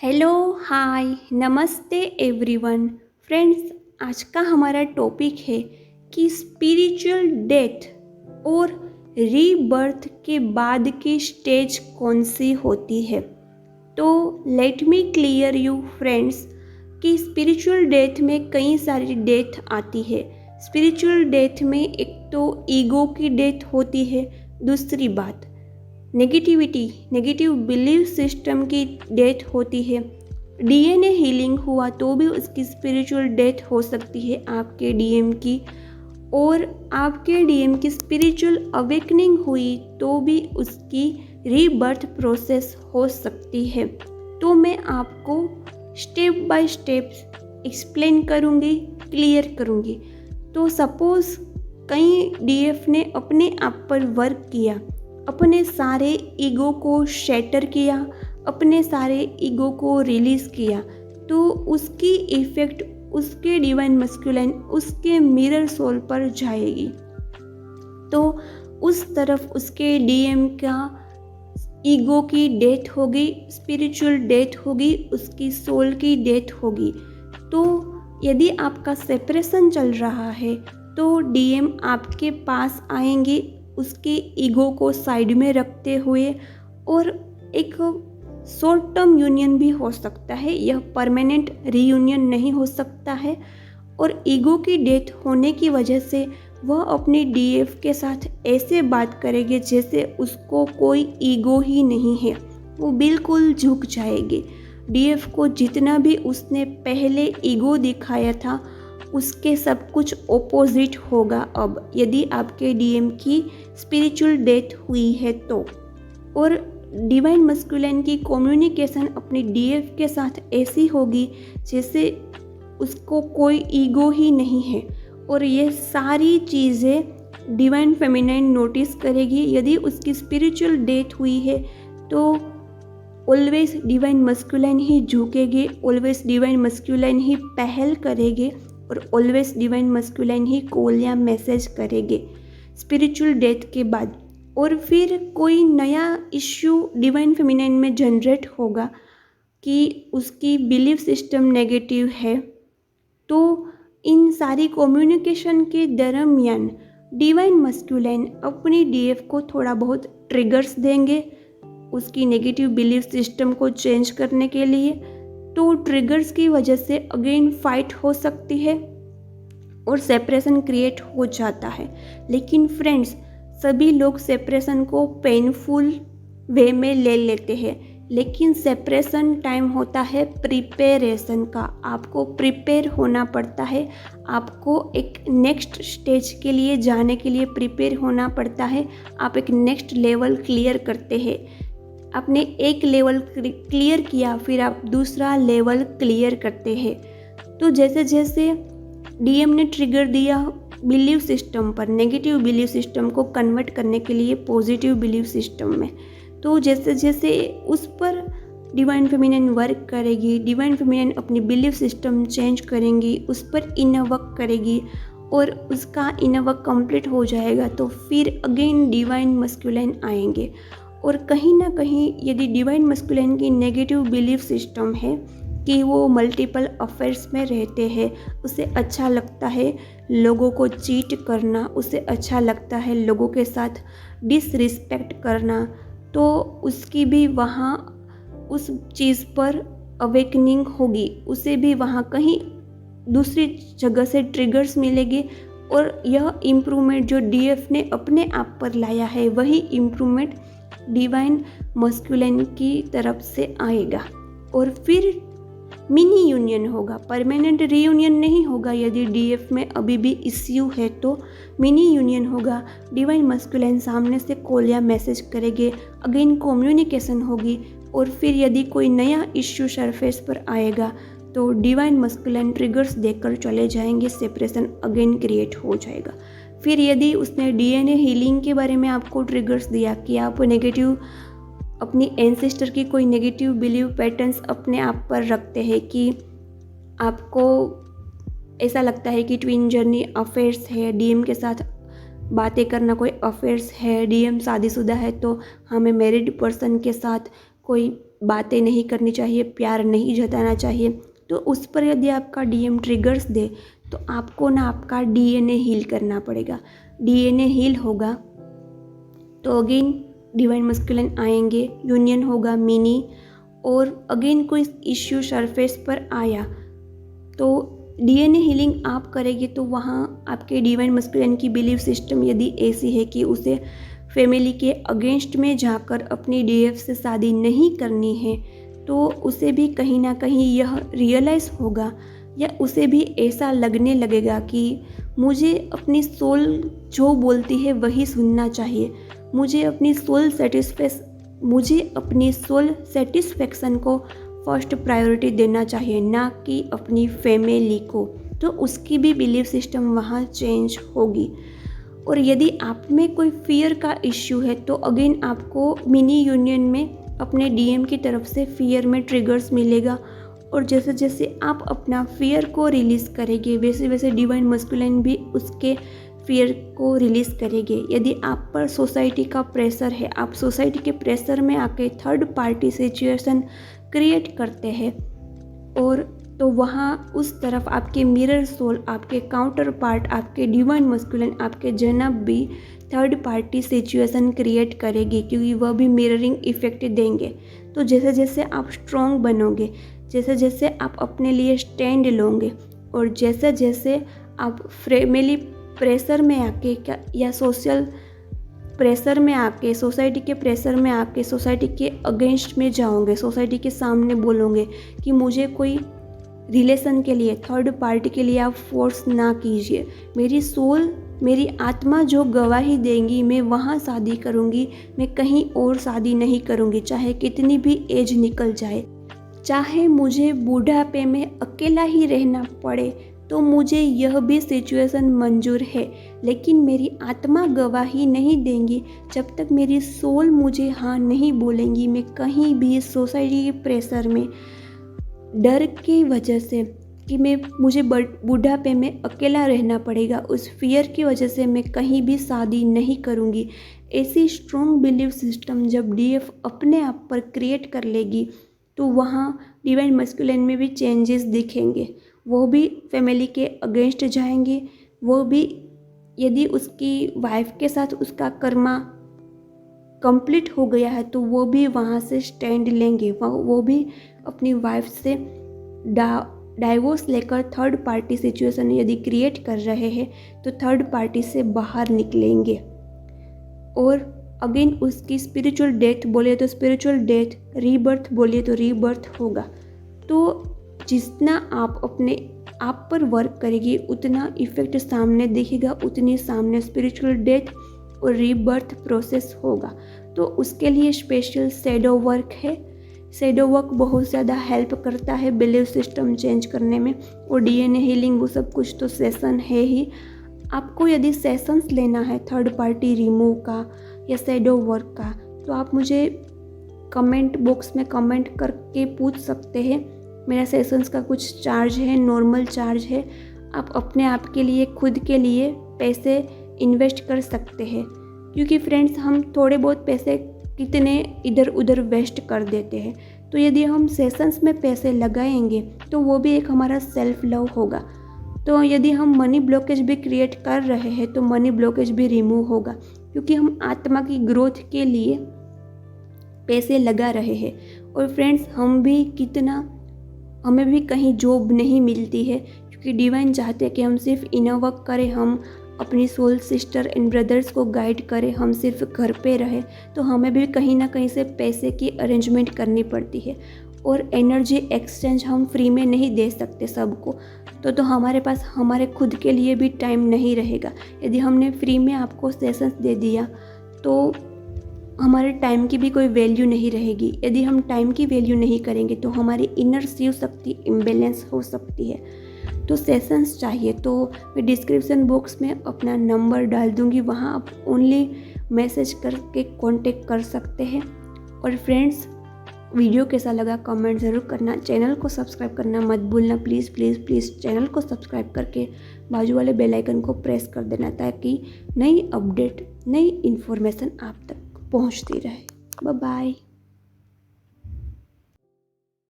Hello, हाय, नमस्ते everyone. Friends, आज का हमारा टॉपिक है कि स्पिरिचुअल डेथ और रीबर्थ के बाद की स्टेज कौन सी होती है। तो let me clear you friends कि स्पिरिचुअल डेथ में कई सारी डेथ आती है। स्पिरिचुअल डेथ में एक तो ईगो की डेथ होती है, दूसरी बात नेगेटिव बिलीफ सिस्टम की डेथ होती है। डीएनए हीलिंग हुआ तो भी उसकी स्पिरिचुअल डेथ हो सकती है आपके डीएम की, और आपके डीएम की स्पिरिचुअल अवेकनिंग हुई तो भी उसकी रीबर्थ प्रोसेस हो सकती है। तो मैं आपको स्टेप बाय स्टेप एक्सप्लेन करूँगी, क्लियर करूँगी। तो सपोज़ कई डीएफ ने अपने आप पर वर्क किया, अपने सारे ईगो को शैटर किया, अपने सारे ईगो को रिलीज़ किया, तो उसकी इफ़ेक्ट उसके डिवाइन मस्कुलाइन, उसके मिरर सोल पर जाएगी। तो उस तरफ उसके डीएम का ईगो की डेथ होगी, स्पिरिचुअल डेथ होगी, उसकी सोल की डेथ होगी। तो यदि आपका सेपरेशन चल रहा है तो डीएम आपके पास आएंगे उसके ईगो को साइड में रखते हुए, और एक शॉर्ट टर्म यूनियन भी हो सकता है, यह परमानेंट रीयूनियन नहीं हो सकता है। और ईगो की डेथ होने की वजह से वह अपने डीएफ के साथ ऐसे बात करेंगे जैसे उसको कोई ईगो ही नहीं है। वो बिल्कुल झुक जाएगी। डीएफ को जितना भी उसने पहले ईगो दिखाया था उसके सब कुछ ओपोजिट होगा अब, यदि आपके डीएम की स्पिरिचुअल डेथ हुई है तो। और डिवाइन मस्कुलाइन की कम्युनिकेशन अपने डीएफ के साथ ऐसी होगी जैसे उसको कोई ईगो ही नहीं है। और ये सारी चीज़ें डिवाइन फेमिनाइन नोटिस करेगी। यदि उसकी स्पिरिचुअल डेथ हुई है तो ऑलवेज डिवाइन मस्कुलाइन ही झुकेगी, ऑलवेज डिवाइन मस्कुलाइन ही पहल करेंगे, और ऑलवेज डिवाइन मस्कुलाइन ही कॉल या मैसेज करेंगे स्पिरिचुअल डेथ के बाद। और फिर कोई नया इश्यू डिवाइन फेमिनाइन में जनरेट होगा कि उसकी बिलीफ सिस्टम नेगेटिव है। तो इन सारी कम्युनिकेशन के दरमियान डिवाइन मस्कुलाइन अपनी डीएफ को थोड़ा बहुत ट्रिगर्स देंगे उसकी नेगेटिव बिलीफ सिस्टम को चेंज करने के लिए। तो ट्रिगर्स की वजह से अगेन फाइट हो सकती है और सेपरेशन क्रिएट हो जाता है। लेकिन फ्रेंड्स, सभी लोग सेपरेशन को पेनफुल वे में ले लेते हैं, लेकिन सेपरेशन टाइम होता है प्रिपरेशन का। आपको प्रिपेयर होना पड़ता है, आपको एक नेक्स्ट स्टेज के लिए जाने के लिए प्रिपेयर होना पड़ता है। आप एक नेक्स्ट लेवल क्लियर करते हैं। आपने एक लेवल क्लियर किया, फिर आप दूसरा लेवल क्लियर करते हैं। तो जैसे जैसे डीएम ने ट्रिगर दिया बिलीफ सिस्टम पर, नेगेटिव बिलीफ सिस्टम को कन्वर्ट करने के लिए पॉजिटिव बिलीफ सिस्टम में, तो जैसे जैसे उस पर डिवाइन फेमिनाइन वर्क करेगी, डिवाइन फेमिनाइन अपनी बिलीफ सिस्टम चेंज करेंगी, उस पर इनर वर्क करेगी, और उसका इनर वर्क कंप्लीट हो जाएगा तो फिर अगेन डिवाइन मस्कुलाइन आएंगे। और कहीं ना कहीं यदि डिवाइन मस्कुलाइन की नेगेटिव बिलीफ सिस्टम है कि वो मल्टीपल अफेयर्स में रहते हैं, उसे अच्छा लगता है लोगों को चीट करना, उसे अच्छा लगता है लोगों के साथ डिसरिस्पेक्ट करना, तो उसकी भी वहाँ उस चीज़ पर अवेकनिंग होगी, उसे भी वहाँ कहीं दूसरी जगह से ट्रिगर्स मिलेगी। और यह इम्प्रूवमेंट जो डीएफ ने अपने आप पर लाया है वही इम्प्रूवमेंट डिवाइन मस्कुलाइन की तरफ से आएगा। और फिर मिनी यूनियन होगा, परमानेंट रीयूनियन नहीं होगा। यदि डीएफ में अभी भी इश्यू है तो मिनी यूनियन होगा। डिवाइन मस्कुलाइन सामने से कॉल या मैसेज करेंगे, अगेन कम्युनिकेशन होगी। और फिर यदि कोई नया इश्यू सरफेस पर आएगा तो डिवाइन मस्कुलाइन ट्रिगर्स देकर चले जाएंगे, सेपरेशन अगेन क्रिएट हो जाएगा। फिर यदि उसने डीएनए हीलिंग के बारे में आपको ट्रिगर्स दिया कि आप नेगेटिव अपनी एंसेस्टर की कोई नेगेटिव बिलीव पैटर्न्स अपने आप पर रखते हैं, कि आपको ऐसा लगता है कि ट्विन जर्नी अफेयर्स है, डीएम के साथ बातें करना कोई अफेयर्स है, डीएम शादीशुदा है तो हमें मैरिड पर्सन के साथ कोई बातें नहीं करनी चाहिए, प्यार नहीं जताना चाहिए। तो उस पर यदि आपका डीएम ट्रिगर्स दे तो आपको ना आपका डीएनए हील करना पड़ेगा। डीएनए हील होगा तो अगेन डिवाइन मस्कुलिन आएंगे, यूनियन होगा मिनी, और अगेन कोई इश्यू सरफेस पर आया तो डीएनए हीलिंग आप करेंगे तो वहाँ आपके डिवाइन मस्कुलिन की बिलीफ सिस्टम यदि ऐसी है कि उसे फैमिली के अगेंस्ट में जाकर अपनी डीएफ से शादी नहीं करनी है, तो उसे भी कहीं ना कहीं यह रियलाइज़ होगा या उसे भी ऐसा लगने लगेगा कि मुझे अपनी सोल जो बोलती है वही सुनना चाहिए, मुझे अपनी सोल सेटिस्फेक्शन को फर्स्ट प्रायोरिटी देना चाहिए, ना कि अपनी फैमिली को। तो उसकी भी बिलीफ सिस्टम वहाँ चेंज होगी। और यदि आप में कोई फियर का इश्यू है तो अगेन आपको मिनी यूनियन में अपने डीएम की तरफ से फियर में ट्रिगर्स मिलेगा, और जैसे जैसे आप अपना फियर को रिलीज़ करेंगे वैसे वैसे डिवाइन मस्कुलिन भी उसके फियर को रिलीज़ करेंगे। यदि आप पर सोसाइटी का प्रेशर है, आप सोसाइटी के प्रेशर में आके थर्ड पार्टी सिचुएशन क्रिएट करते हैं, और तो वहाँ उस तरफ आपके मिरर सोल, आपके काउंटर पार्ट, आपके डिवाइन मस्कुलिन, आपके जनाब भी थर्ड पार्टी सिचुएशन क्रिएट करेगी, क्योंकि वह भी मिररिंग इफेक्ट देंगे। तो जैसे जैसे आप स्ट्रॉन्ग बनोगे, जैसे जैसे आप अपने लिए स्टैंड लोगे, और जैसे जैसे आप फैमिली प्रेशर में आके या सोशल प्रेशर में आके, सोसाइटी के प्रेशर में आके सोसाइटी के अगेंस्ट में जाओगे, सोसाइटी के सामने बोलोगे कि मुझे कोई रिलेशन के लिए, थर्ड पार्टी के लिए आप फोर्स ना कीजिए, मेरी सोल, मेरी आत्मा जो गवाही देंगी मैं वहाँ शादी करूँगी, मैं कहीं और शादी नहीं करूँगी, चाहे कितनी भी एज निकल जाए, चाहे मुझे बुढ़ापे में अकेला ही रहना पड़े तो मुझे यह भी सिचुएशन मंजूर है, लेकिन मेरी आत्मा गवाही नहीं देंगी जब तक मेरी सोल मुझे हाँ नहीं बोलेंगी। मैं कहीं भी सोसाइटी के प्रेशर में, डर की वजह से कि मुझे बुढ़ापे में अकेला रहना पड़ेगा, उस फियर की वजह से मैं कहीं भी शादी नहीं करूँगी। ऐसी स्ट्रॉन्ग बिलीफ सिस्टम जब डीएफ अपने आप पर क्रिएट कर लेगी तो वहाँ डिवाइन मस्कुलिन में भी चेंजेस दिखेंगे, वो भी फैमिली के अगेंस्ट जाएंगे, वो भी यदि उसकी वाइफ के साथ उसका कर्मा कंप्लीट हो गया है तो वो भी वहाँ से स्टैंड लेंगे, वो भी अपनी वाइफ से डाइवोर्स लेकर थर्ड पार्टी सिचुएशन यदि क्रिएट कर रहे हैं तो थर्ड पार्टी से बाहर निकलेंगे। और अगेन उसकी स्पिरिचुअल डेथ बोले तो स्पिरिचुअल डेथ, रीबर्थ बोलिए तो रीबर्थ होगा। तो जितना आप अपने आप पर वर्क करेगी उतना इफेक्ट सामने दिखेगा, उतनी सामने स्पिरिचुअल डेथ और रीबर्थ प्रोसेस होगा। तो उसके लिए स्पेशल शैडो वर्क है। शैडो वर्क बहुत ज़्यादा हेल्प करता है बिलीफ सिस्टम चेंज करने में, और डीएनए हीलिंग वो सब कुछ तो सेशन है ही। आपको यदि सेशंस लेना है थर्ड पार्टी रिमूव का या शैडो वर्क का तो आप मुझे कमेंट बॉक्स में कमेंट करके पूछ सकते हैं। मेरा सेशंस का कुछ चार्ज है, नॉर्मल चार्ज है। आप अपने आप के लिए, खुद के लिए पैसे इन्वेस्ट कर सकते हैं, क्योंकि फ्रेंड्स हम थोड़े बहुत पैसे कितने इधर उधर वेस्ट कर देते हैं। तो यदि हम सेशंस में पैसे लगाएंगे तो वो भी एक हमारा सेल्फ लव होगा। तो यदि हम मनी ब्लॉकेज भी क्रिएट कर रहे हैं तो मनी ब्लॉकेज भी रिमूव होगा, क्योंकि हम आत्मा की ग्रोथ के लिए पैसे लगा रहे हैं। और फ्रेंड्स हमें भी कहीं जॉब नहीं मिलती है, क्योंकि डिवाइन चाहते हैं कि हम सिर्फ इनर वर्क करें, हम अपनी सोल सिस्टर एंड ब्रदर्स को गाइड करें, हम सिर्फ घर पे रहें। तो हमें भी कहीं ना कहीं से पैसे की अरेंजमेंट करनी पड़ती है, और एनर्जी एक्सचेंज हम फ्री में नहीं दे सकते सबको। तो हमारे पास हमारे खुद के लिए भी टाइम नहीं रहेगा। यदि हमने फ्री में आपको सेशंस दे दिया तो हमारे टाइम की भी कोई वैल्यू नहीं रहेगी। यदि हम टाइम की वैल्यू नहीं करेंगे तो हमारी इनर शिव शक्ति इम्बैलेंस हो सकती है। तो सेशंस चाहिए तो मैं डिस्क्रिप्शन बॉक्स में अपना नंबर डाल दूँगी, वहाँ आप ओनली मैसेज करके कांटेक्ट कर सकते हैं। और फ्रेंड्स, वीडियो कैसा लगा कमेंट ज़रूर करना, चैनल को सब्सक्राइब करना मत भूलना। प्लीज़ प्लीज़ प्लीज़ चैनल को सब्सक्राइब करके बाजू वाले बेल आइकन को प्रेस कर देना, ताकि नई अपडेट, नई इन्फॉर्मेशन आप तक पहुंचती रहे। Bye bye.